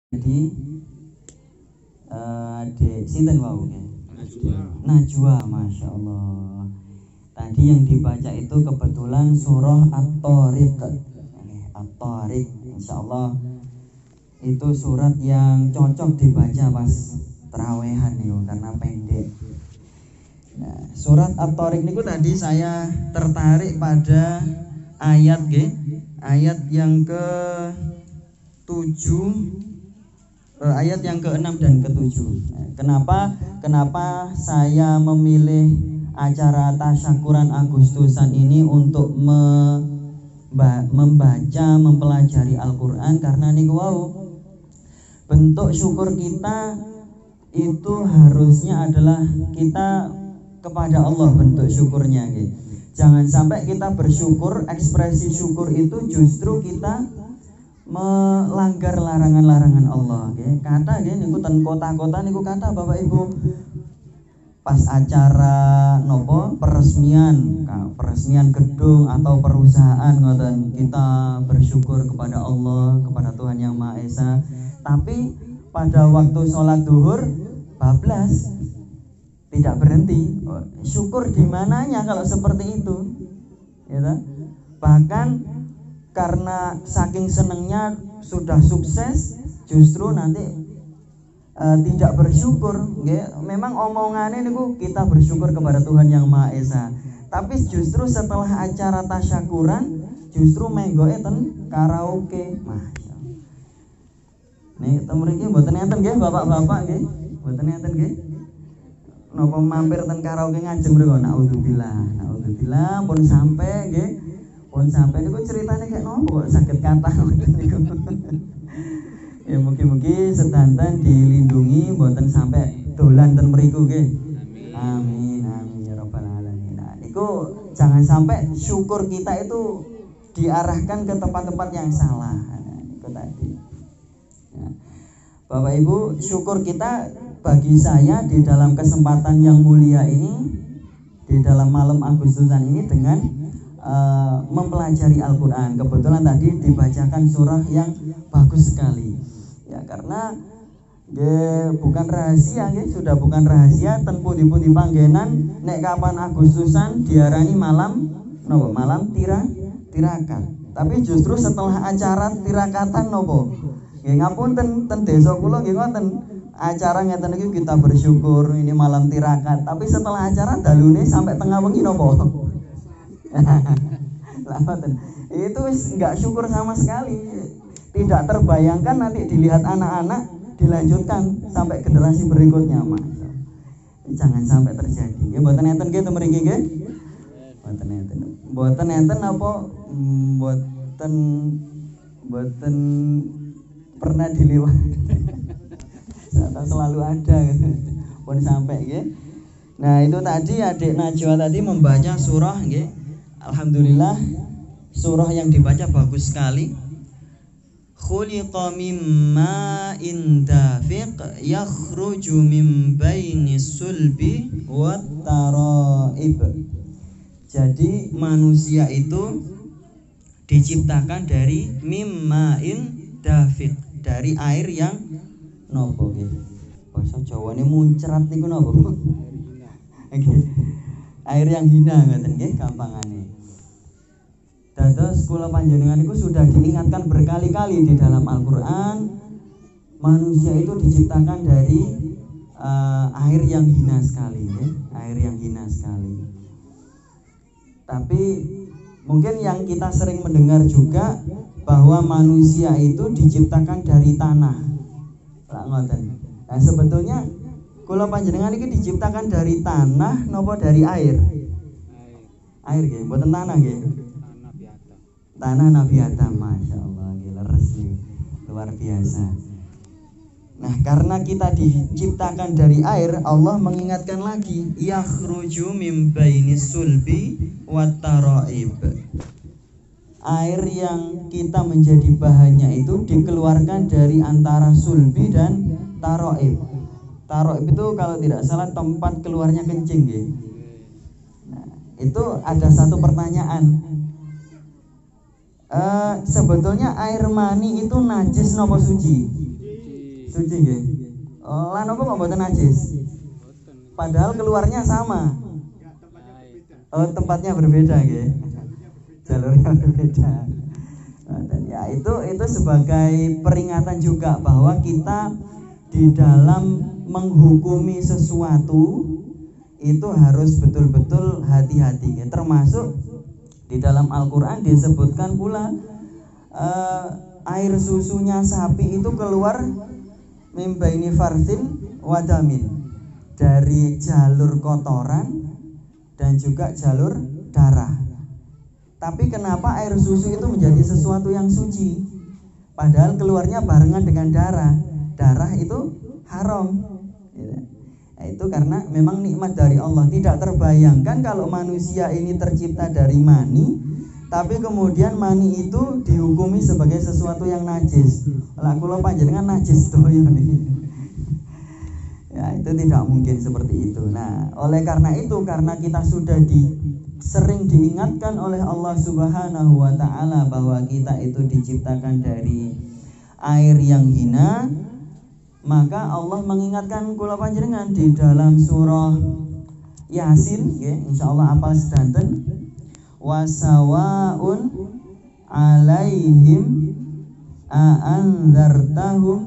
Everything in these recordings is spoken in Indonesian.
Jadi adik sinten wau ya? Najwa, masya Allah. Tadi yang dibaca itu kebetulan surah At-Tariq. At-Tariq, insya Allah itu surat yang cocok dibaca pas terawehan nih, karena pendek. Nah, surat At-Tariq niku tadi saya tertarik pada ayat ayat yang ke-7, ayat yang ke-6 dan ke-7. Kenapa saya memilih acara tasyakuran Agustusan ini untuk membaca, mempelajari Al-Qur'an? Karena niku wau, bentuk syukur kita itu harusnya adalah kita kepada Allah, bentuk syukurnya gitu. Jangan sampai kita bersyukur, ekspresi syukur itu justru kita melanggar larangan-larangan Allah. Kata niku ten kota-kota niku kata Bapak Ibu, pas acara peresmian gedung atau perusahaan ngoten, kita bersyukur kepada Allah, kepada Tuhan Yang Maha Esa. Tapi pada waktu sholat duhur bablas, tidak berhenti. Syukur di mananya kalau seperti itu, ya. Bahkan karena saking senengnya sudah sukses, justru nanti tidak bersyukur. Memang omongannya niku kita bersyukur kepada Tuhan Yang Maha Esa, tapi justru setelah acara tasyakuran justru menggoe ten karaoke. Masya Allah. Nih mriki mboten enten nggih bapak-bapak nggih, mboten enten nggih. Napa mampir ten karaoke ngajeng mriku? Naudzubillah, pun sampai nggih. Pun sampai niku ceritanya kayak nopo kok sakit kata niku. Ya mugi-mugi sedanten dilindungi mboten sampai dolan ten mriku nggih. Amin amin ya rabbal alamin. Nah, niku jangan sampai syukur kita itu diarahkan ke tempat-tempat yang salah. Nah, niku tadi. Ya. Bapak Ibu, syukur kita bagi saya di dalam kesempatan yang mulia ini, di dalam malam Agustusan ini dengan mempelajari Al-Qur'an. Kebetulan tadi dibacakan surah yang bagus sekali. Ya, karena bukan rahasia sudah bukan rahasia ten pundi-pundi panggenan nek kapan Agustusan diarani malam nopo? Malam tirakat. Tapi justru setelah acara tirakatan nopo? Nggih ngapunten ten desa kula nggih ngoten. Acara ngeten iki kita bersyukur ini malam tirakat. Tapi setelah acara dalune sampai tengah wengi nopo? Itu nggak syukur sama sekali. Tidak terbayangkan nanti dilihat anak-anak, dilanjutkan sampai generasi berikutnya. Mas, jangan sampai terjadi. Ya mboten enten nggih mriki nggih. Mboten enten apa mboten pernah dilewati. Selalu ada pun sampai nggih. Nah, itu tadi adik Najwa tadi membaca surah nggih. Alhamdulillah, surah yang dibaca bagus sekali. Khuliqa mimma indafiq yakhruju min bainis sulbi wat taraib. Jadi manusia itu diciptakan dari mimma indafiq, dari air yang nopo nggih. Basa Jawane muncrat niku nopo? Air yang hina ngoten nggih gampangane. Dados kula panjenengan itu sudah diingatkan berkali-kali di dalam Al-Qur'an, manusia itu diciptakan dari air yang hina sekali, air yang hina sekali. Tapi mungkin yang kita sering mendengar juga bahwa manusia itu diciptakan dari tanah. Lah ngoten. Nah, sebetulnya kula panjenengan iki diciptakan dari tanah napa dari air? Air nggih, mboten tanah nggih. Tanah Nabi Adam, masya Allah, leres nih, luar biasa. Nah, karena kita diciptakan dari air, Allah mengingatkan lagi, yakhruju mim bainis sulbi wat taraib. Air yang kita menjadi bahannya itu dikeluarkan dari antara sulbi dan taraib. Taraib itu kalau tidak salah tempat keluarnya kencing, ya. Nah, itu ada satu pertanyaan. Sebetulnya air mani itu najis nopo suci? Suci nggih. Lan apa kok mboten najis? Padahal keluarnya sama. Oh, tempatnya berbeda nggih. Jalurnya berbeda. Dan ya itu sebagai peringatan juga bahwa kita di dalam menghukumi sesuatu itu harus betul-betul hati-hati. Termasuk di dalam Al-Qur'an disebutkan pula air susunya sapi itu keluar mimbaini farsin wadamin, dari jalur kotoran dan juga jalur darah. Tapi kenapa air susu itu menjadi sesuatu yang suci? Padahal keluarnya barengan dengan darah. Darah itu haram. Nah, itu karena memang nikmat dari Allah. Tidak terbayangkan kalau manusia ini tercipta dari mani, tapi kemudian mani itu dihukumi sebagai sesuatu yang najis. Lah kula panjenengan najis to ya, itu tidak mungkin seperti itu. Nah, oleh karena itu, karena kita sudah sering diingatkan oleh Allah Subhanahu wa taala bahwa kita itu diciptakan dari air yang hina, maka Allah mengingatkan kula panjenengan di dalam surah Yasin, nggih, insyaallah apal sedanten, wasawaun alaihim a'anzartahum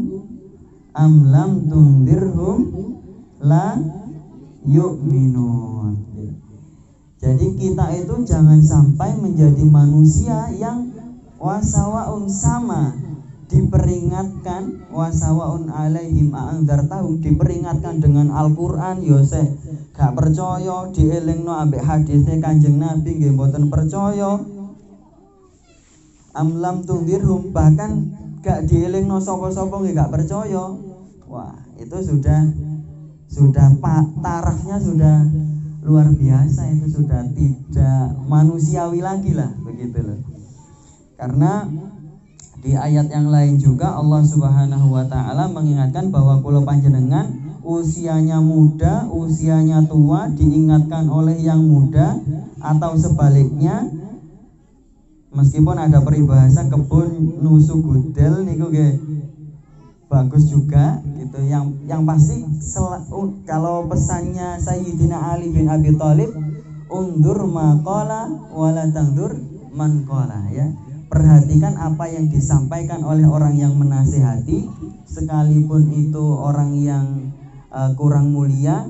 am lam tundirhum la yu'minun. Jadi kita itu jangan sampai menjadi manusia yang wasawaun sama, diperingatkan, wasawaun alaihim a'anzartahum, diperingatkan dengan Al-Qur'an yose gak percaya, dielingno ambek hadisnya Kanjeng Nabi nggih mboten percaya, amlam tundirhum bahkan gak dielingno sapa-sapa nggih gak percaya. Wah, itu sudah tarafnya sudah luar biasa, itu sudah tidak manusiawi lagi lah, begitu loh. Karena di ayat yang lain juga Allah Subhanahu wa taala mengingatkan bahwa kula panjenengan usianya muda, usianya tua diingatkan oleh yang muda, atau sebaliknya, meskipun ada peribahasa kebun nusu gudel niku nggih bagus juga gitu. Yang pasti kalau pesannya Sayyidina Ali bin Abi Thalib, undur maqala wala tangdur man qala, ya. Perhatikan apa yang disampaikan oleh orang yang menasihati, sekalipun itu orang yang kurang mulia,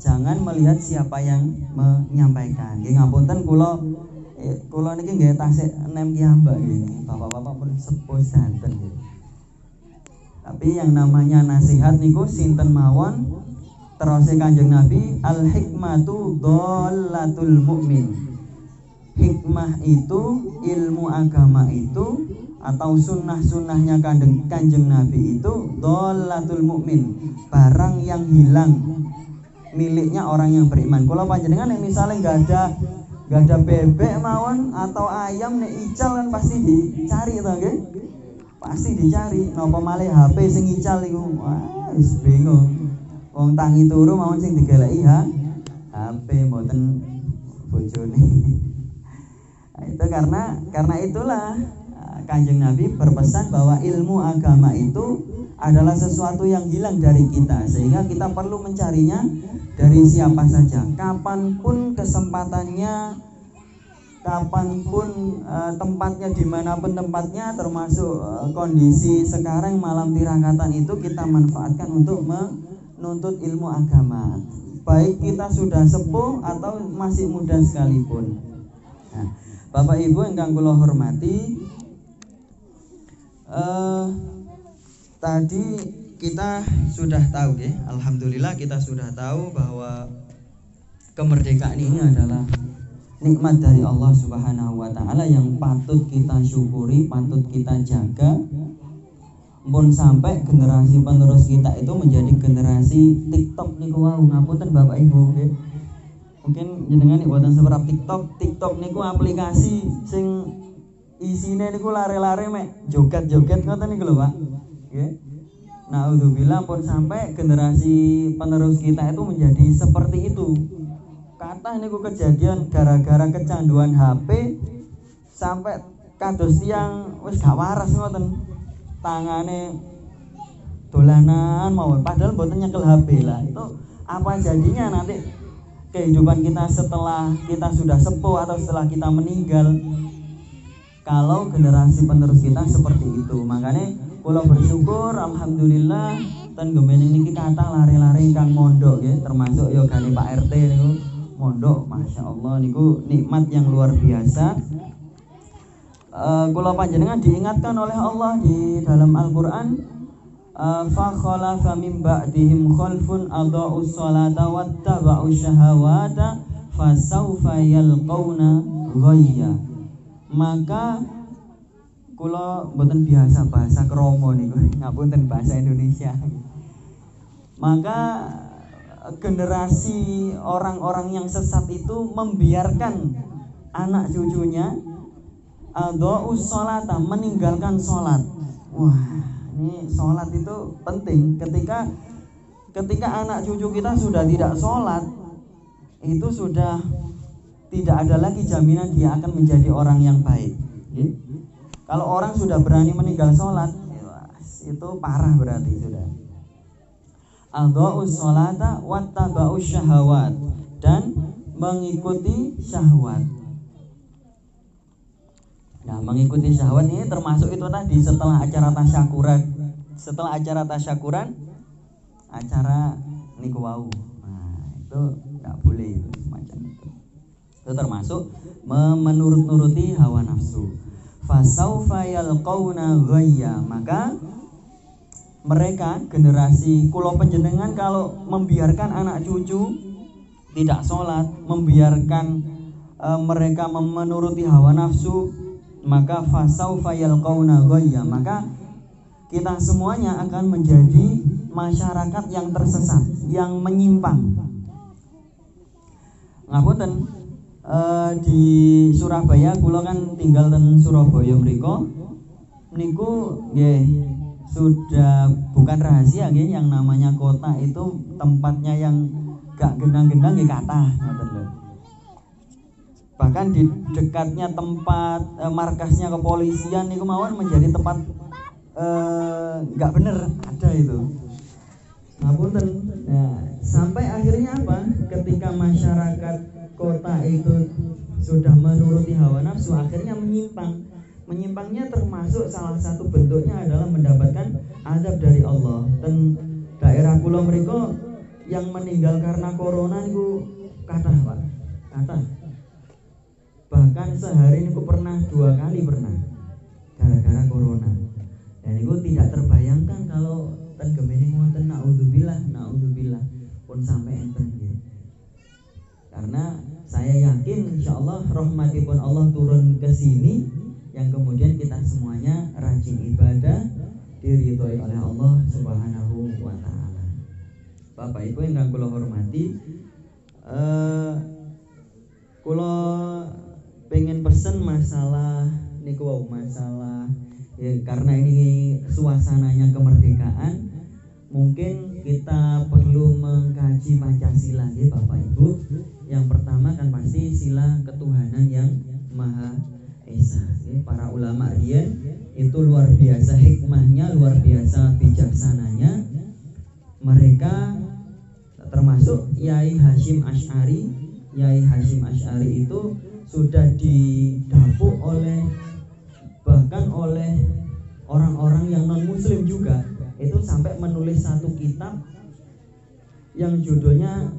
jangan melihat siapa yang menyampaikan. Nggih ngapunten kula niki nggih tasik enem piyambak nggih. Bapak-bapak pun sepuh santen nggih. Tapi yang namanya nasihat niku sinten mawon, terus Kanjeng Nabi, al hikmatu dhalatul mukmin. Hikmah itu, ilmu agama itu, atau sunnah-sunnahnya Kanjeng Nabi itu dhalatul mukmin, barang yang hilang miliknya orang yang beriman. Kalau panjenengan nek misale enggak ada bebek mawon atau ayam nek ical kan pasti dicari to nggih. Pasti dicari, napa malih HP sing ical iku. Wah, wis bingung. Wong tangi turu mawon sing digeleki HP mboten bojone. Nah, itu karena itulah Kanjeng Nabi berpesan bahwa ilmu agama itu adalah sesuatu yang hilang dari kita, sehingga kita perlu mencarinya dari siapa saja, kapanpun kesempatannya, kapanpun tempatnya, dimanapun tempatnya, termasuk kondisi sekarang malam tirakatan itu kita manfaatkan untuk menuntut ilmu agama, baik kita sudah sepuh atau masih muda sekalipun. Nah, Bapak Ibu ingkang kula hormati, tadi kita sudah tahu ya, alhamdulillah kita sudah tahu bahwa kemerdekaan ini adalah nikmat dari Allah Subhanahu wa taala yang patut kita syukuri, patut kita jaga. Pun sampai generasi penerus kita itu menjadi generasi TikTok niku wau. Ngapunten Bapak Ibu nggih. Mungkin jenengan nek boten seberap TikTok niku aplikasi sing isine niku lare-lare mek joget-joget ngoten niku lho, Pak. Nggih. Naudzubillah, pun sampai generasi penerus kita itu menjadi seperti itu. Kata niku kejadian gara-gara kecanduan HP sampai kados tiyang wis gak waras ngoten. Tangane dolanan mawon padahal mboten nyekel HP lah. Itu apa jadinya nanti kehidupan kita setelah kita sudah sepuh atau setelah kita meninggal kalau generasi penerus kita seperti itu. Makanya kula bersyukur alhamdulillah ten gemening niki kathah lare-lare ingkang mondok nggih, termasuk ya gane Pak RT niku mondok, Masya Allah niku nikmat yang luar biasa. Kula panjenengan diingatkan oleh Allah di dalam Al-Qur'an, fa khalafa min ba'dihim khalfun adaa'us salata wattaba'us syahawata fasawfa yalqauna ghayya. Maka kula mboten biasa bahasa kromo niku, ngapunten bahasa Indonesia. Maka generasi orang-orang yang sesat itu membiarkan anak cucunya adaa'us salata, meninggalkan salat. Wah, ini sholat itu penting. Ketika anak cucu kita sudah tidak sholat, itu sudah tidak ada lagi jaminan dia akan menjadi orang yang baik. Kalau orang sudah berani meninggal sholat, itu parah berarti sudah. Adha'us sholata wattaba'us syahawat, dan mengikuti syahwat. Nah, mengikuti syahwat ini termasuk itu tadi setelah acara tasyakuran. Setelah acara tasyakuran, acara niku wau. Nah, itu enggak boleh itu semacam itu. Itu termasuk menurut-nuruti hawa nafsu. Fasaufa yalqauna ghayya. Maka mereka generasi kula panjenengan kalau membiarkan anak cucu tidak sholat, membiarkan mereka menuruti hawa nafsu, maka fasaufa yalqauna ghayya, maka kita semuanya akan menjadi masyarakat yang tersesat, yang menyimpang. Ngapunten, di Surabaya kula kan tinggal ten Surabaya mriko niku nggih sudah bukan rahasia nggih, yang namanya kota itu tempatnya yang gak gendang-gendang nggih kathah ngoten lho. Bahkan di dekatnya tempat markasnya kepolisian niku mawon menjadi tempat nggak bener ada itu. Ngapunten. Nah, sampai akhirnya apa? Ketika masyarakat kota itu sudah menuruti hawa nafsu, akhirnya menyimpang. Menyimpangnya termasuk salah satu bentuknya adalah mendapatkan azab dari Allah. Dan daerah kula mriko yang meninggal karena corona niku kathah, Pak. Kathah. Bahkan sehari niku pernah 2 kali pernah gara-gara corona. Dan itu tidak terbayangkan kalau ten gemene wonten naudzubillah pun sampai enten nggih. Karena saya yakin insyaallah rahmatipun Allah turun ke sini yang kemudian kita semuanya rajin ibadah, diridhoi oleh Allah Subhanahu wa taala. Bapak Ibu yang kula hormati, kula pengen pesen masalah niku masalah ya, karena ini suasananya kemerdekaan, mungkin kita perlu mengkaji Pancasila ya Bapak Ibu. Yang pertama kan pasti sila ketuhanan yang Maha Esa ya. Para ulama riyen itu luar biasa hikmahnya, luar biasa bijaksananya. Mereka termasuk Yai Hasyim Asy'ari. Yai Hasyim Asy'ari itu sudah didapuk bahkan oleh orang-orang yang non muslim juga, itu sampai menulis satu kitab yang judulnya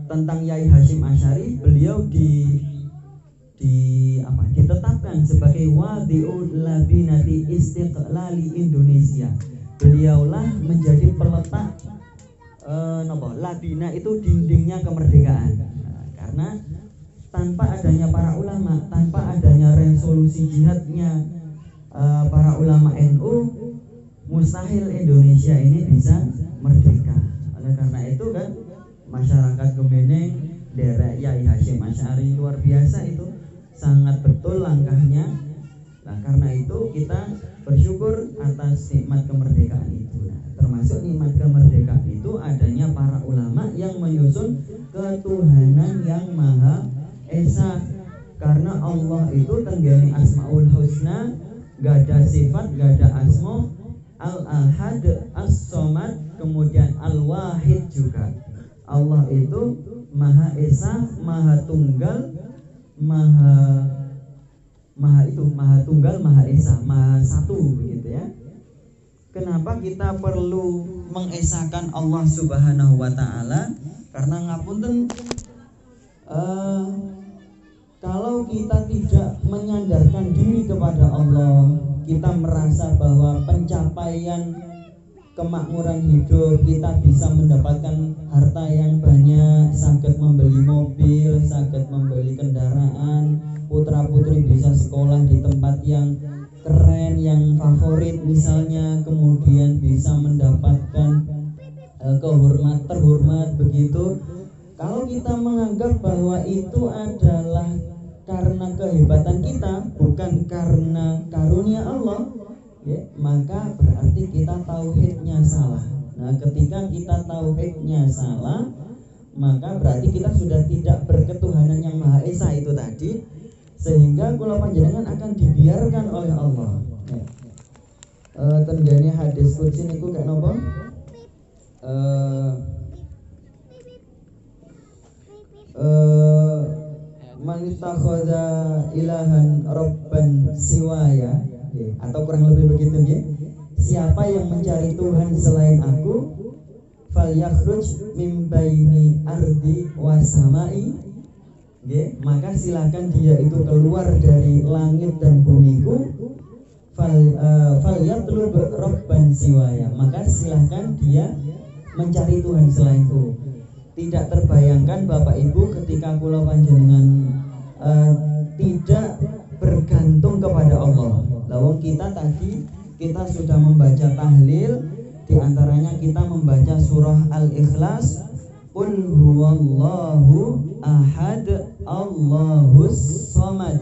tentang Yai Hasyim Asy'ari. Beliau ditetapkan sebagai wadi'ul labinati istiqlali Indonesia. Beliaulah menjadi peletak labina itu dindingnya kemerdekaan. Karena tanpa adanya para ulama, tanpa adanya resolusi jihadnya para ulama NU, mustahil Indonesia ini bisa merdeka. Oleh karena itu kan masyarakat Gemeneng, derek Yai Hasyim Asy'ari luar biasa, itu sangat betul langkahnya. Nah, karena itu kita bersyukur atas nikmat kemerdekaan itu. Nah, termasuk nikmat kemerdekaan itu adanya para ulama yang menyusun ketuhanan yang Maha Esa. Karena Allah itu tenggene Asmaul Husna, gak ada sifat, gak ada asma, Al-Ahad, As-Somad, kemudian Al-Wahid juga. Allah itu Maha Esa, Maha Tunggal, Maha Tunggal, Maha Esa, Maha Satu, begitu ya. Kenapa kita perlu mengesahkan Allah Subhanahu wa taala? Karena ngapunten, kalau kita tidak menyandarkan diri kepada Allah, kita merasa bahwa pencapaian kemakmuran hidup, kita bisa mendapatkan harta yang banyak, saged membeli mobil, saged membeli kendaraan, putra-putri bisa sekolah di tempat yang keren, yang favorit misalnya, kemudian bisa mendapatkan terhormat begitu. Kalau kita menganggap bahwa itu adalah karena kehebatan kita, bukan karena karunia Allah, ya, maka berarti kita tauhidnya salah. Nah, ketika kita tauhidnya salah, maka berarti kita sudah tidak berketuhanan yang Maha Esa itu tadi, sehingga kula panjenengan akan dibiarkan oleh Allah. Ya. Tenggane hadis kursi niku kayak napa? Man ittakhadha ilahan rabban siwaya, atau kurang lebih begitu ya. Siapa yang mencari Tuhan selain aku, falyakhruj min baini ardi wasamai, maka silakan dia itu keluar dari langit dan bumiku. Falyatlub rabban siwaya, maka silakan dia mencari Tuhan selainku. Tidak terbayangkan Bapak Ibu ketika kula panjenengan tidak bergantung kepada Allah. Lawang kita tadi kita sudah membaca tahlil, di antaranya kita membaca surah Al-Ikhlas, Qul huwallahu ahad, Allahus samad.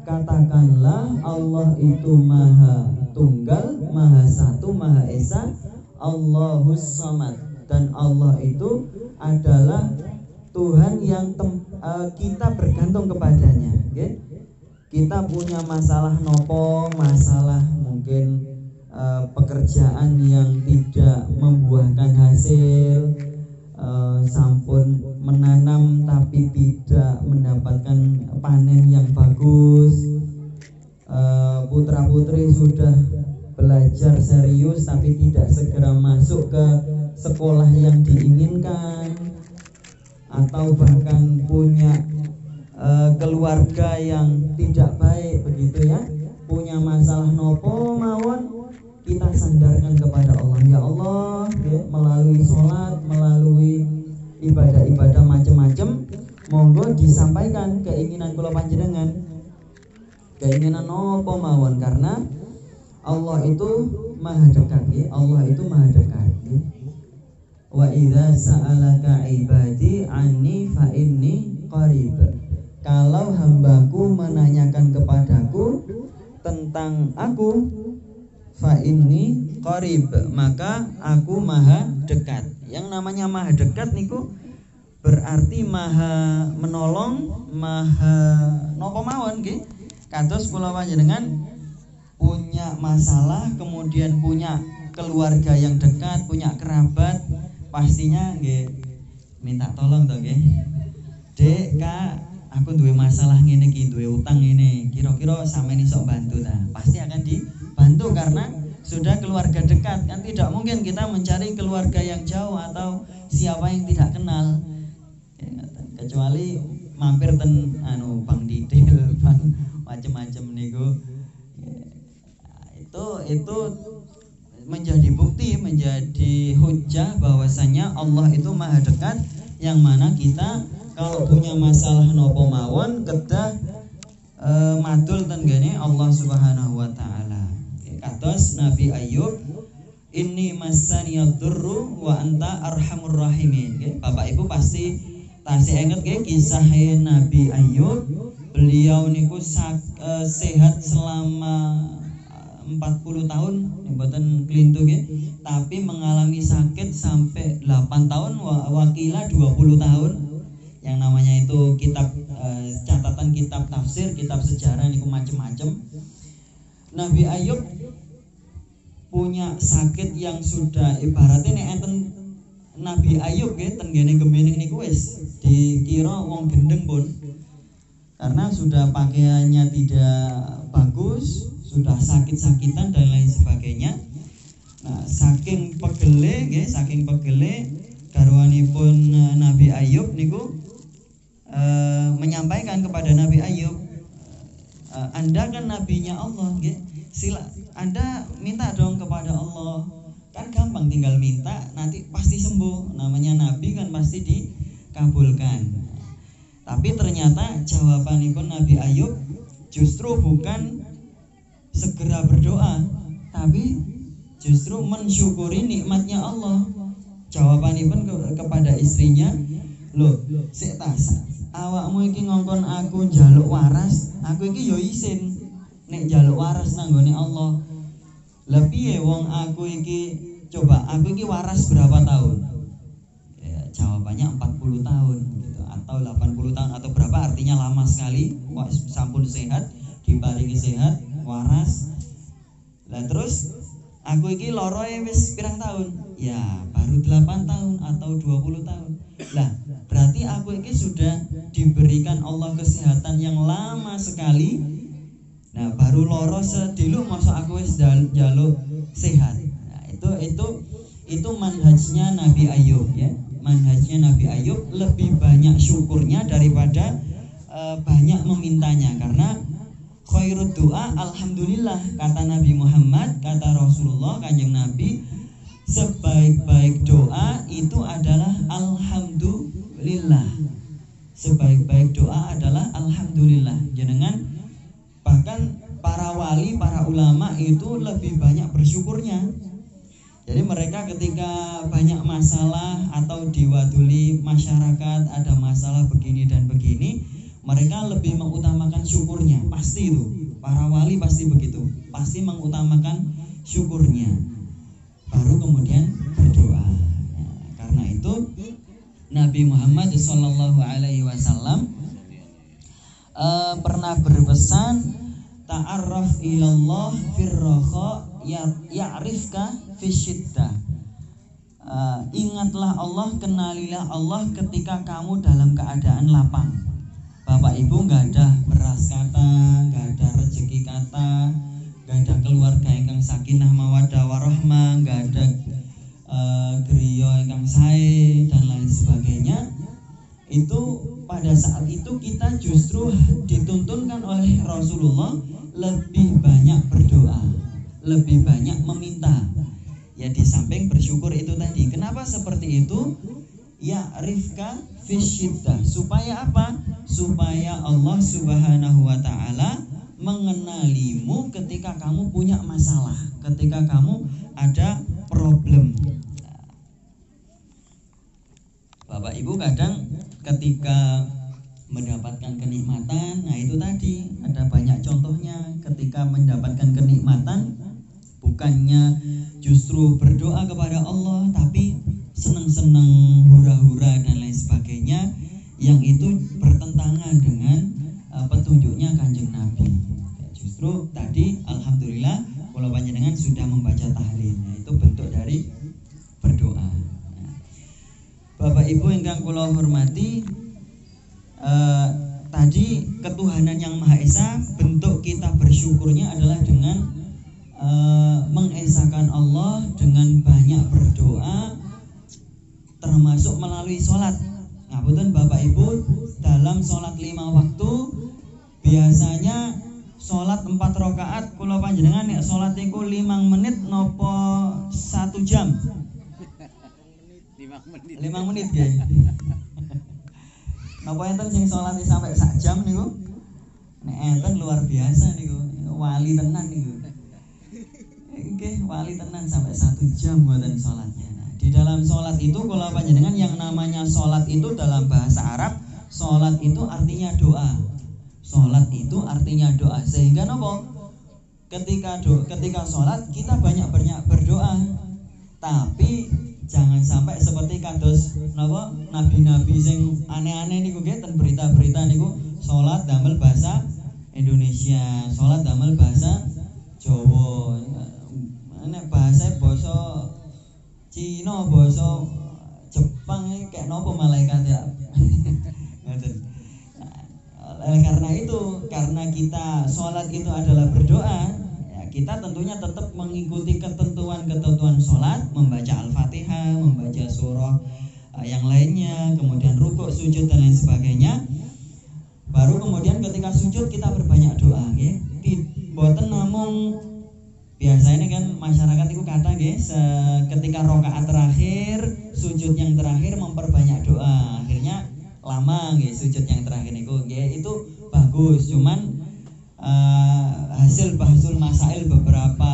Katakanlah Allah itu Maha Tunggal, Maha Satu, Maha Esa, Allahus samad. Dan Allah itu adalah Tuhan yang kita bergantung kepadanya, okay? Kita punya masalah nopo, masalah mungkin pekerjaan yang tidak membuahkan hasil, sampun menanam tapi tidak mendapatkan panen yang bagus, putra-putri sudah belajar serius tapi tidak segera masuk ke sekolah yang diinginkan, atau bahkan punya keluarga yang tidak baik begitu ya, punya masalah nopo mawon, kita sandarkan kepada Allah. Ya Allah, ya, melalui sholat, melalui ibadah-ibadah macam-macam, monggo disampaikan keinginan kula panjenengan, keinginan nopo mawon, karena Allah itu maha dekat, ya. Allah itu maha dekat, ya. Wa idza sa'alaka ibadi anni fa inni qarib. Kalau hambaku menanyakan kepadaku tentang aku, fa inni qarib, maka aku maha dekat. Yang namanya maha dekat niku berarti maha menolong, maha napa mawon nggih. Kados kula panjenengan punya masalah, kemudian punya keluarga yang dekat, punya kerabat, pastinya nggih minta tolong to nggih. Dek, Kak, aku duwe masalah ngene iki, duwe utang ngene, kira-kira sampeyan iso bantu ta? Pasti akan dibantu karena sudah keluarga dekat. Kan tidak mungkin kita mencari keluarga yang jauh atau siapa yang tidak kenal, kecuali mampir ten Bang Didil, Bang macam-macam niku. Itu menjadi bukti, menjadi hujjah bahwasanya Allah itu maha dekat, yang mana kita kalau punya masalah nopo mawon kedah madul tenggane Allah Subhanahu wa taala. Kados Nabi Ayub, inni masaniyad durru wa anta arhamur rahimin. Bapak Ibu pasti tasih inget kisah Nabi Ayub. Beliau niku sehat selama 40 tahun, mboten klintu nggih, tapi mengalami sakit sampai 8 tahun, wakila 20 tahun. Yang namanya itu kitab catatan kitab tafsir, kitab sejarah niku macam-macam. Nabi Ayub punya sakit yang sudah ibaratnya nek enten Nabi Ayub nggih ten ngene gembening niku wis dikira wong gendeng pun. Karena sudah pakaiannya tidak bagus, sudah sakit-sakitan dan lain sebagainya. Nah, saking pegele nggih, saking pegele garwanipun Nabi Ayub niku menyampaikan kepada Nabi Ayub, Anda kan nabinya Allah nggih. Sila Anda minta dong kepada Allah. Kan gampang tinggal minta nanti pasti sembuh. Namanya nabi kan pasti dikabulkan. Tapi ternyata jawabanipun Nabi Ayub justru bukan segera berdoa, tapi justru mensyukuri nikmatnya Allah. Jawabanipun kepada istrinya, "Loh, sik ta, awakmu iki ngongkon aku njaluk waras, aku iki yo isin nek njaluk waras nang nggone Allah. Lah piye wong aku iki waras berapa tahun?" Ya, jawabannya 40 tahun gitu, atau 80 tahun atau berapa, artinya lama sekali. Wah, sampun sehat, diparingi sehat, waras. Lah terus aku iki loroe wis pirang tahun? Ya, baru 8 tahun atau 20 tahun. Lah, berarti aku iki sudah diberikan Allah kesehatan yang lama sekali. Nah, baru loro sedilu masa aku wis njaluk sehat. Nah, itu manhajnya Nabi Ayub ya. Manhajnya Nabi Ayub lebih banyak syukurnya daripada banyak memintanya, karena khairud doa alhamdulillah, kata Nabi Muhammad, kata Rasulullah Kanjeng Nabi, sebaik-baik doa itu adalah alhamdulillah. Sebaik-baik doa adalah alhamdulillah. Jenengan bahkan para wali, para ulama itu lebih banyak bersyukurnya. Jadi mereka ketika banyak masalah atau diwaduli masyarakat, ada masalah begini dan begini, mereka lebih mengutamakan syukurnya. Pasti itu, para wali pasti begitu, pasti mengutamakan syukurnya, baru kemudian berdoa. Nah, karena itu Nabi Muhammad SAW pernah berpesan, ta'arraf ilallah firraha ya'rifka fisyiddah. Ingatlah Allah, kenalilah Allah ketika kamu dalam keadaan lapang. Bapak Ibu nggak ada beras kata, nggak ada rezeki kata, nggak ada keluarga ingkang sakinah mawaddah warahmah, nggak ada griya ingkang sae dan lain sebagainya. Itu pada saat itu kita justru dituntunkan oleh Rasulullah lebih banyak berdoa, lebih banyak meminta. Ya, di samping bersyukur itu tadi. Kenapa seperti itu? Ya rifka fisyiddah. Supaya apa? Supaya Allah Subhanahu wa ta'ala mengenalimu ketika kamu punya masalah, ketika kamu ada problem. Bapak Ibu kadang ketika mendapatkan kenikmatan, nah itu tadi ada banyak contohnya. Ketika mendapatkan kenikmatan, bukannya justru berdoa kepada Allah, tapi seneng-seneng, hura-hura dan lain sebagainya, yang itu bertentangan dengan petunjuknya Kanjeng Nabi. Justru tadi alhamdulillah kalau panjenengan sudah membaca tahlilnya, itu bentuk dari berdoa. Bapak Ibu ingkang kula hormati, tadi ketuhanan yang Maha Esa, bentuk kita bersyukurnya adalah dengan mengesakan Allah, dengan banyak berdoa, termasuk melalui sholat. Ngapunten Bapak Ibu, dalam sholat 5 waktu biasanya sholat 4 rakaat kula panjenengan nek sholat iku 5 menit nopo 1 jam? 5 menit nggih. Napa enten sing sholat sampai 1 jam niku? Nek enten luar biasa niku, wali tenan niku. Nggih, wali tenan sampai 1 jam mboten sholatnya. Nah, di dalam sholat itu kula panjenengan yang namanya sholat itu dalam bahasa Arab, sholat itu artinya doa. Sholat itu artinya doa. Sehingga napa? Ketika sholat kita banyak berdoa. Tapi jangan sampai seperti kados napa nabi-nabi sing aneh-aneh niku nggih ten berita-berita niku salat damel bahasa Indonesia, salat damel bahasa Jawa. nek basa Cina, basa Jepang iki kayak nopo malaikat ya. Ngoten. Karena itu, karena kita sholat itu adalah berdoa, ya kita tentunya tetap mengikuti ketentuan-ketentuan sholat, membaca Al-Fatihah, membaca surah yang lainnya, kemudian rukuk, sujud dan lain sebagainya. Baru kemudian ketika sujud kita berbanyak doa, ya. Boten namung biasanya kan masyarakat itu kata, ya, ketika rakaat terakhir, sujud yang terakhir memperbanyak doa, akhirnya lama nggih sujud yang terakhir niku nggih itu bagus, cuman hasil bahsul masail beberapa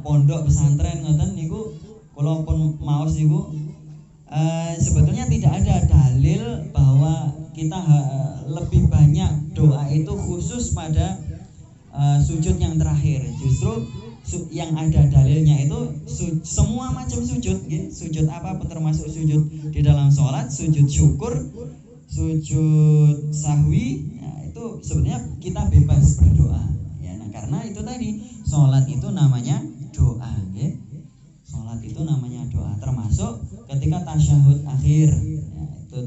pondok pesantren ngoten niku kula pun maos niku sebetulnya tidak ada dalil bahwa kita lebih banyak doa itu khusus pada sujud yang terakhir. Justru yang ada dalilnya itu semua macam sujud, nggih. Sujud apapun termasuk sujud di dalam sholat, sujud syukur, sujud sahwi, ya, itu sebenarnya kita bebas berdoa, ya. Nah, karena itu tadi sholat itu namanya doa, ya. Sholat itu namanya doa, termasuk ketika tasyahud akhir, ya, itu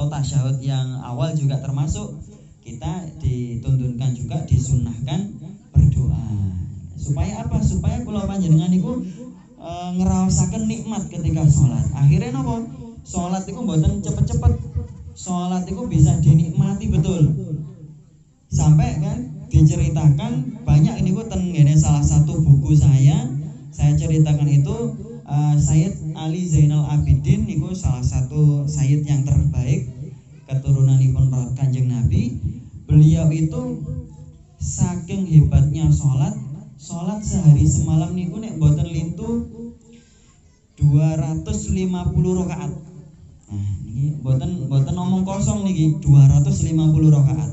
tasyahud yang awal juga termasuk kita dituntunkan juga disunahkan berdoa. Supaya apa? Supaya kula panjenengan niku ngraosaken nikmat ketika sholat. Akhirnya nopo? Sholat itu mboten cepet-cepet. Sholat itu bisa dinikmati betul. Sampai kan diceritakan banyak ini kok tengene salah satu buku saya ceritakan itu Sayyid Ali Zainal Abidin niku salah satu sayyid yang terbaik keturunanipun Kanjeng Nabi. Beliau itu saking hebatnya sholat sehari semalam niku nek mboten lintu 250 rakaat. Nah, ini boten ngomong kosong niki 250 rakaat.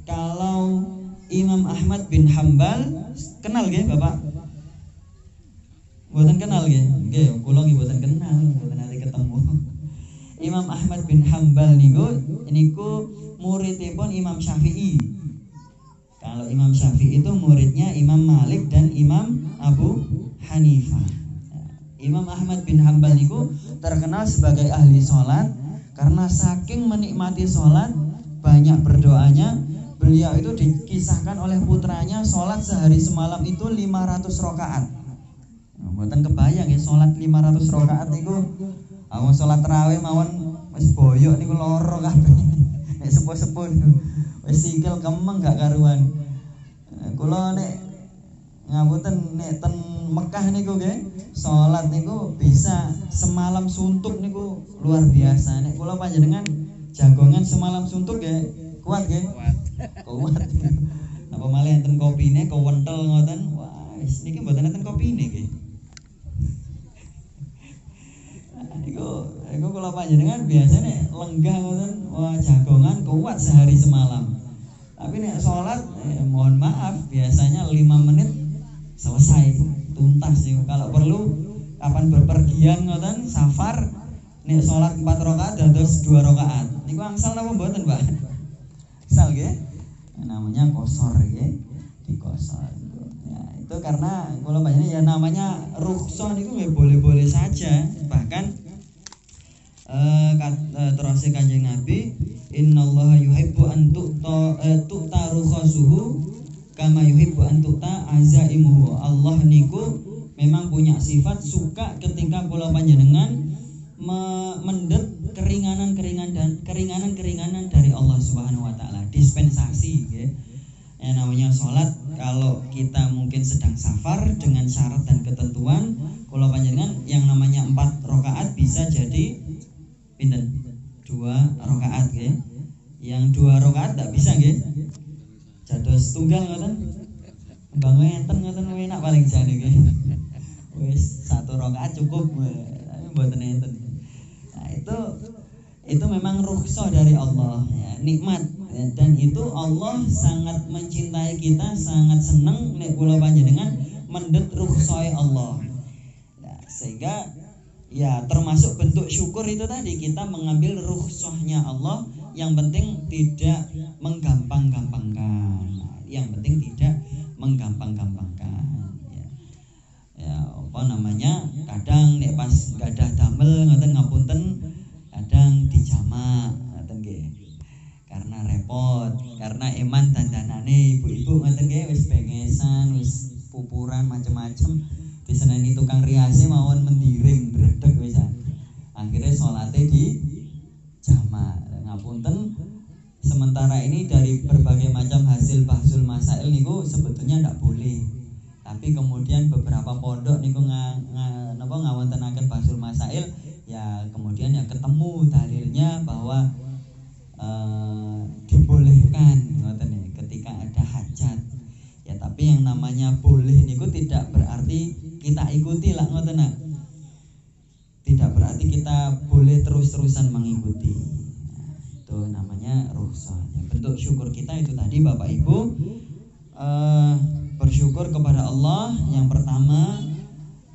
Kalau Imam Ahmad bin Hambal kenal nggih Bapak? Boten kenal nggih? Nggih, kula nggih boten kenal, boten nate ketemu. Imam Ahmad bin Hambal niku muridipun Imam Syafi'i. Kalau Imam Syafi'i itu muridnya Imam Malik dan Imam Abu Hanifah. Imam Ahmad bin Hambal niku terkenal sebagai ahli sholat karena saking menikmati sholat, banyak berdoanya. Beliau itu dikisahkan oleh putranya sholat sehari semalam itu 500 rakaat. Mboten kebayang ya sholat 500 rakaat niku. Awon sholat tarawih mawon wis boyok niku loro kabeh. Nek sepuh-sepuh wis sikil kemeng gak karuan. Kula nek ngapunten nek ten Mekah niku nggih, salat niku bisa semalam suntuk niku luar biasa. Nek kula panjenengan jagongan semalam suntuk nggih, kuat nggih? Kuat. Napa malih enten kopine kewentel ngoten. Wah, wis niki mboten enten kopine nggih. Iku kula panjenengan biasane lenggah ngoten, wah jagongan kuat sehari semalam. Tapi nek salat mohon maaf biasanya 5 menit selesai tuntas nih. Kalau perlu kapan berpergian ngoten safar nek salat 4 rakaat dados 2 rakaat. Niku angsal napa mboten, Pak? Angsal nggih. Namanya qosor nggih, dikosor. Ya, itu karena kula panjenengan ya namanya rukhsah niku nggih boleh-boleh saja. Bahkan terus Kanjeng Nabi, innallaha yuhibbu an tu'ta rukhasuhu kama yuhibbu an tu'ta azaimuhu. Allah niku memang punya sifat suka ketika kula panjenengan mendet keringanan dari Allah Subhanahu wa taala, dispensasi nggih. Ya, namanya salat kalau kita mungkin sedang safar dengan syarat dan ketentuan, kula panjenengan yang namanya 4 rakaat bisa jadi pinten? 2 rakaat nggih. Yang 2 rakaat enggak bisa nggih. Dados tunggal ngoten. Mbang enten ngoten enak paling jane nggih. Wis 1 rakaat cukup, tapi mboten enten. Nah, itu memang rukhsah dari Allah, ya, nikmat, ya, dan itu Allah sangat mencintai kita, sangat senang nek kula panjenengan mendhet rukhsah Allah. Ya, sehingga ya termasuk bentuk syukur itu tadi kita mengambil rukhsahnya Allah, yang penting tidak menggampang-gampangkan. Yang penting tidak menggampang-gampangkan. Ya, kadang nek pas gadah damel ngoten ngapunten kadang dijamak ngoten nggih. Karena repot, karena eman dandanane ibu-ibu ngoten nggih wis bengesan, wis pupuran macem-macem diseneni tukang riase mawon mendiring dredeg wisan. Akhirnya salate di jamak. Ngapunten, sementara ini dari berbagai macam hasil bahsul masail niku sebetulnya ndak boleh. Tapi kemudian beberapa pondok niku ngawontenaken bahsul masail ya kemudian ya ketemu dalilnya bahwa dibolehkan ngoten nih ketika ada hajat. Ya tapi yang namanya boleh niku tidak berarti kita ikuti lah ngoten nah. Tidak berarti kita boleh terus-terusan mengikuti. Nah, itu namanya rukhsah. Ya, bentuk syukur kita itu tadi Bapak Ibu bersyukur kepada Allah yang pertama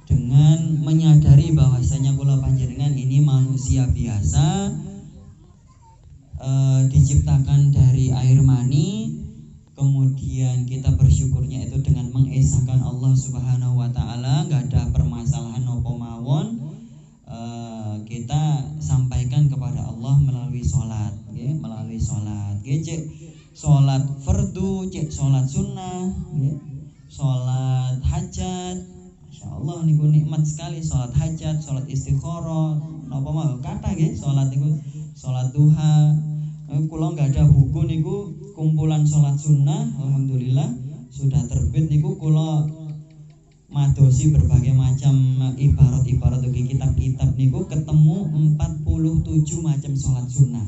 dengan menyadari bahwasanya kula panjenengan ini manusia biasa diciptakan dari air mani, kemudian kita bersyukurnya itu dengan mengesahkan Allah Subhanahu wa taala, enggak ada permasalahan apa mawon. Kita sampaikan kepada Allah melalui salat, nggih, melalui salat. Nggih, cek salat fardu, cek salat sunnah, nggih. Salat hajat. Masyaallah niku nikmat sekali salat hajat, salat istikharah, napa mawon kathah nggih salat niku, salat duha. Kula enggak ada buku niku kumpulan salat sunnah, alhamdulillah sudah terbit niku kula madosi berbagai macam ibarat-ibarat ugi kitab-kitab niku ketemu 47 macam salat sunnah.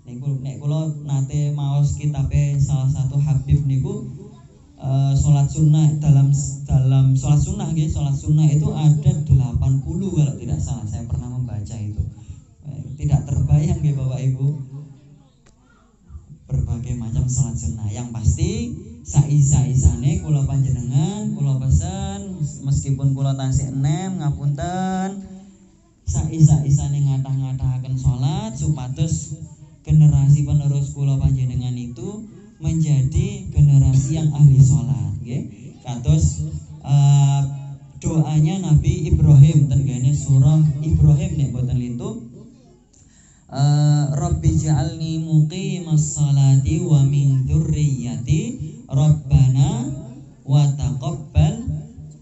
Niku nek kula nate maos kitabe salah satu habib niku salat sunnah dalam salat sunnah nggih, salat sunnah itu ada 80 kalau tidak salah, saya pernah membaca itu. Tidak terbayang nggih Bapak Ibu. Berbagai macam salat sunnah. Yang pasti saisa-isane kula panjenengan kula pesen meskipun kula tasih enem ngapunten saisa-isane ngatah-ngatahaken salat supados generasi penerus kula panjenengan itu menjadi generasi yang ahli salat nggih. Kados doanya Nabi Ibrahim tenggene surah Ibrahim nek boten lintu Rabbi ja'alni muqimas salati wa min dzurriyyati Rabbana wa taqabbal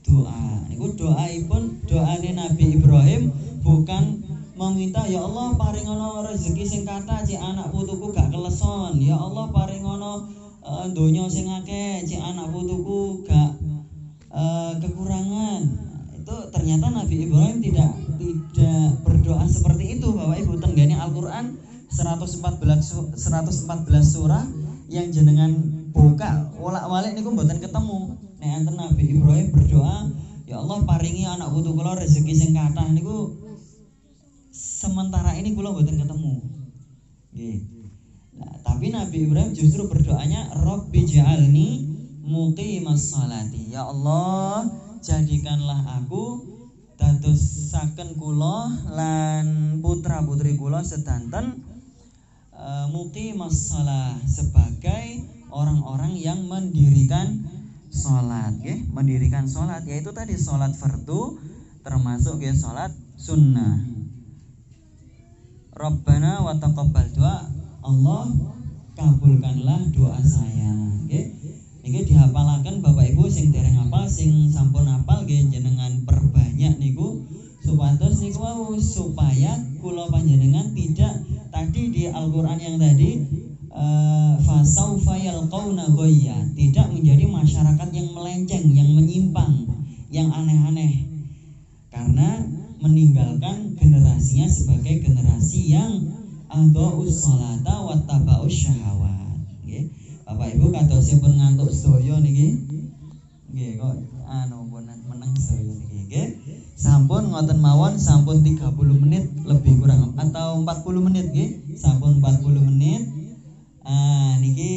doa. Niku doaipun doane Nabi Ibrahim bukan meminta ya Allah paringono rezeki sing kathah cek anak putuku gak keleson. Ya Allah paringono donya sing akeh cek anak putuku gak kekurangan. Itu ternyata Nabi Ibrahim tidak berdoa seperti itu Bapak Ibu. Tenggane Al-Qur'an 114 surah yang jenengan buka wolak-walik niku mboten ketemu. Nek enten Nabi Ibrahim berdoa, ya Allah paringi anak putu kula rezeki sing kathah niku sementara ini kula mboten ketemu. Nggih. Nah, tapi Nabi Ibrahim justru berdoanya Rabbi ja'alni muqimas salati. Ya Allah, jadikanlah aku dadosaken kula lan putra-putri kula sedanten muqimas shalah sebagai orang-orang yang mendirikan salat nggih, mendirikan salat yaitu tadi salat fardu termasuk nggih salat sunnah. Rabbana wa taqabbal doa, Allah kabulkanlah doa saya nggih. Niki dihafalaken Bapak Ibu sing dereng hafal, sing sampun hafal nggih jenengan perbanyak niku supados niku supaya kula panjenengan tidak tadi di Al-Qur'an yang tadi fasaufa yalqauna ghayya, tidak menjadi masyarakat yang melenceng, yang menyimpang, yang aneh-aneh. Karena meninggalkan generasinya sebagai generasi yang adha'us salata wattaba'us syahawat nggih. Bapak Ibu kadosipun ngantuk sedaya niki. Nggih kok pun meneng sedaya niki nggih. Sampun ngoten mawon, sampun 30 menit lebih kurang atau 40 menit nggih. Sampun 40 menit. Niki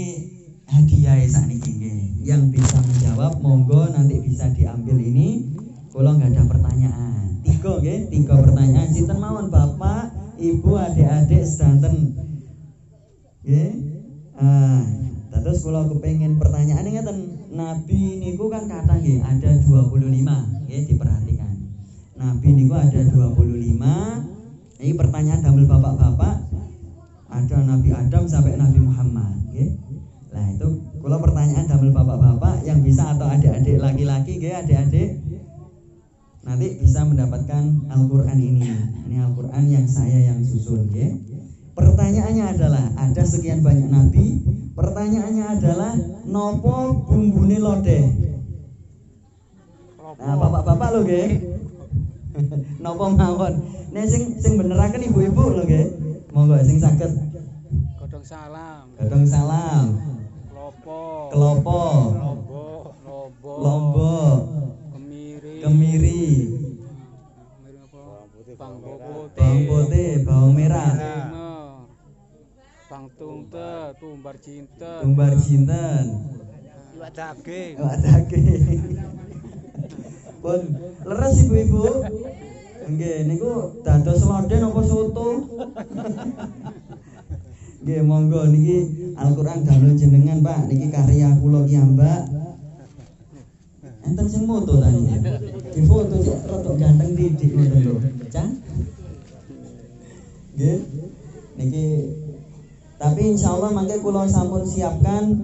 hadiah sakniki nggih. Yang bisa menjawab monggo nanti bisa diambil ini. Kula enggak ada pertanyaan. 3 nggih, 3 pertanyaan. Sinten mawon Bapak, Ibu, adik-adik sedanten. Nggih. Terus kalau kepengen pertanyaan ngeten, Nabi niku kan kata nggih ada 25 nggih diperhatikan. Nabi niku ada 25. Ini pertanyaan damel bapak-bapak. Ada Nabi Adam sampai Nabi Muhammad, nggih. Nah, itu kalau pertanyaan damel bapak-bapak yang bisa atau adik-adik laki-laki nggih, adik-adik nanti bisa mendapatkan Al-Qur'an ini. Ini Al-Qur'an yang saya yang susun, nggih. Pertanyaannya adalah ada sekian banyak nabi. Pertanyaannya adalah nopo bumbune lodeh. Nah, bapak-bapak lho nggih. Nopo mawon. Nek sing beneraken ibu-ibu lho nggih. Monggo sing saged. Godhong salam. Godhong salam. Klopo. Kelopo. Lombok. Kemiri. Kemiri. Bawang putih, bawang merah. Bang tungte, tumbar cinten. Tumbar jinten. Iwak daging. Iwak daging. Pun leres ibu-ibu. Nggih, niku dados lodeh napa soto? Nggih, monggo niki Al-Qur'an damel jenengan, Pak. Niki karya kula ki Mbak. Enten sing moto tadi. Di foto sik rada ganteng didik ngoten lho. Cah. Nggih. Niki tapi insyaallah mangke kula sampun siapkan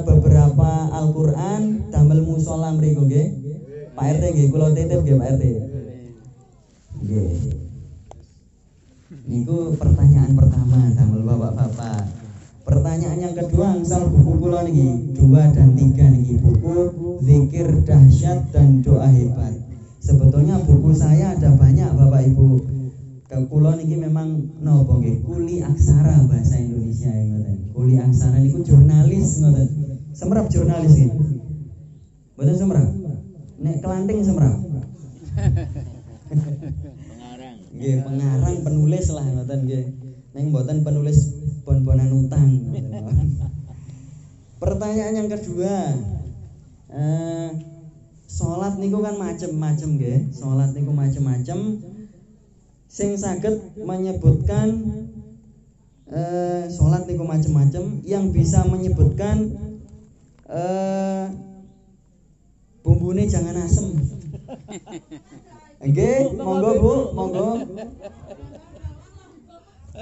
beberapa Al-Qur'an damel musala mriku nggih. Pak RT nggih, kula titip nggih Pak RT. Nggih. Niku pertanyaan pertama damel bapak-bapak. Pertanyaan yang kedua angsal buku kula niki 2 dan 3 niki buku Zikir Dahsyat dan Doa Hebat. Sebetulnya buku saya ada banyak Bapak Ibu. Kula niki memang napa nggih kuli aksara bahasa Indonesia ngoten. Kuli aksara niku jurnalis ngoten. Semrap jurnalis iki. Mboten semrap. Nek kelanting semrap. Pengarang. Nggih, pengarang, penulis lah ngoten nggih. Ning mboten penulis bon-bonan utang. Pertanyaan yang kedua. Salat niku kan macem-macem nggih. Salat niku macem-macem. Sing saged menyebutkan salat niku macem-macem, yang bisa menyebutkan bumbune jangan asem. Nggih, monggo Bu, monggo.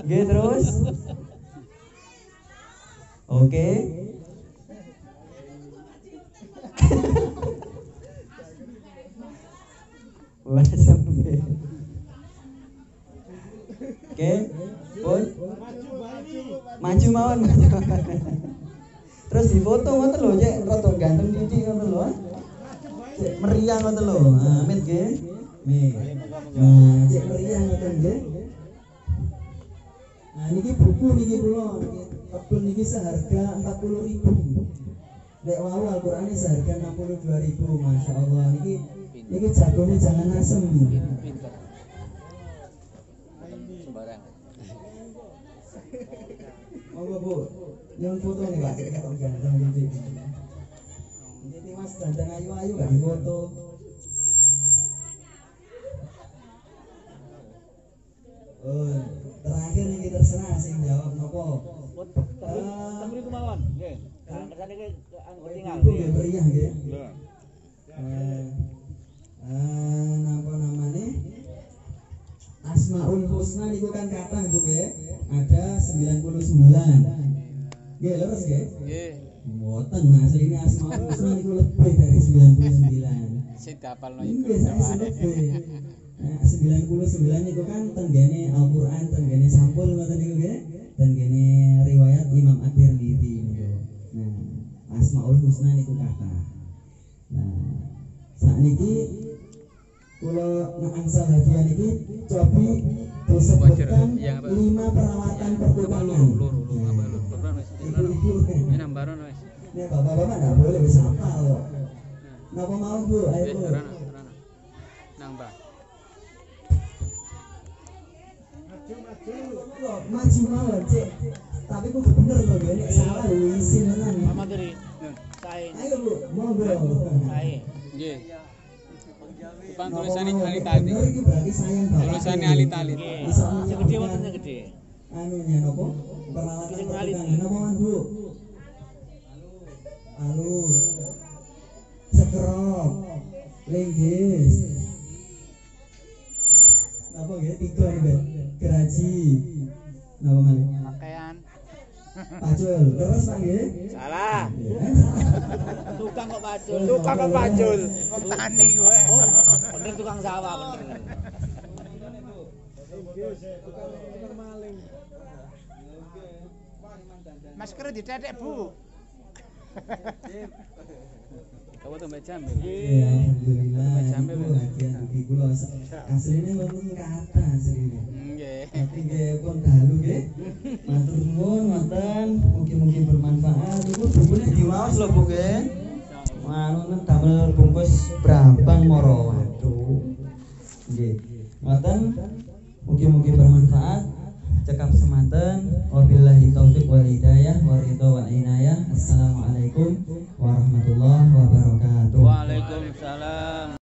Nggih terus. Oke. Wasem. Oke, pun maju mawon. Terus difoto ngoten lho, Cek, rada ganteng titik ngoten lho. Cek meriah ngoten lho. Amit nggih. Nggih. Nah, cek meriah ngoten nggih. Nah, niki buku niki kula niki tebel niki seharga 40.000. Nek wau Al-Qur'ane seharga 62.000. Masyaallah niki jagone jangan asem. Pinter. Sembarang. Monggo Bu, yang foto nih Pak, cek ketok ganteng titik. Jadi Mas ganteng ayu-ayu gak di foto. Oh, terakhir ini terserah sing jawab nopo. Temuri kemawon, nggih. Kersane iki tinggal. Ibu nggih meriah nggih. Napa namanya? Asmaul Husna niku kan kathah Bu nggih. Ada 99. Nggih, leres nggih? Nggih. Mboten, asline Asmaul Husna niku lebih dari 99. Sing dapalno iku. Nggih, saya lebih. Nah, 99 itu kan tenggene Al-Qur'an, tenggene sampul ngoten niku nggih. Tenggene riwayat Imam At-Tirmidzi niku. Nah, Asmaul Husna niku kathah. Nah, sakniki kula angsal hadiah niki cobi disebutkan 5 perawatan pertukangan. Ibu-ibu. Ini nambaran wis. Nek bapak-bapak enggak boleh wis hafal kok. Napa mau Bu? Ayo Bu. Nambah. Maju mawon Cek. Tapi kudu bener lho nggih, nek salah lho isin tenan. Materi. Sae. Ayo Bu, monggo. Sae. Nggih. Bang tulisane alitalit. Iki berarti sayang Bapak. Tulisane alitalit. Sing gede wonten sing gede. Anunya napa? Peralatan pertukangan napa Man Bu? Halo. Sekrop. Linggis. Napa nggih? 3 nggih. Geraji. Napa malih? Pakaian. Pacul. Terus Pak nggih? Salah. Tukang kok pacul. Tukang kok pacul. Wong tani gue. Oh, bener tukang sawah bener. Masker ditetek, Bu. Kamu tuh macam Ya, alhamdulillah. Itu hadiah dugi kula. Asline wonten kata asline. Nggih. Tapi nggih pun dalu nggih. Matur nuwun ngoten, mugi-mugi bermanfaat. Iku bukune diwaos lho Bu nggih. Anu damel bungkus brambang moro. Waduh. Nggih. Ngoten mugi-mugi bermanfaat. Cekap semanten. Wabillahi taufik wal hidayah wa ridha wal inayah. Assalamualaikum warahmatullahi wabarakatuh. Waalaikumsalam.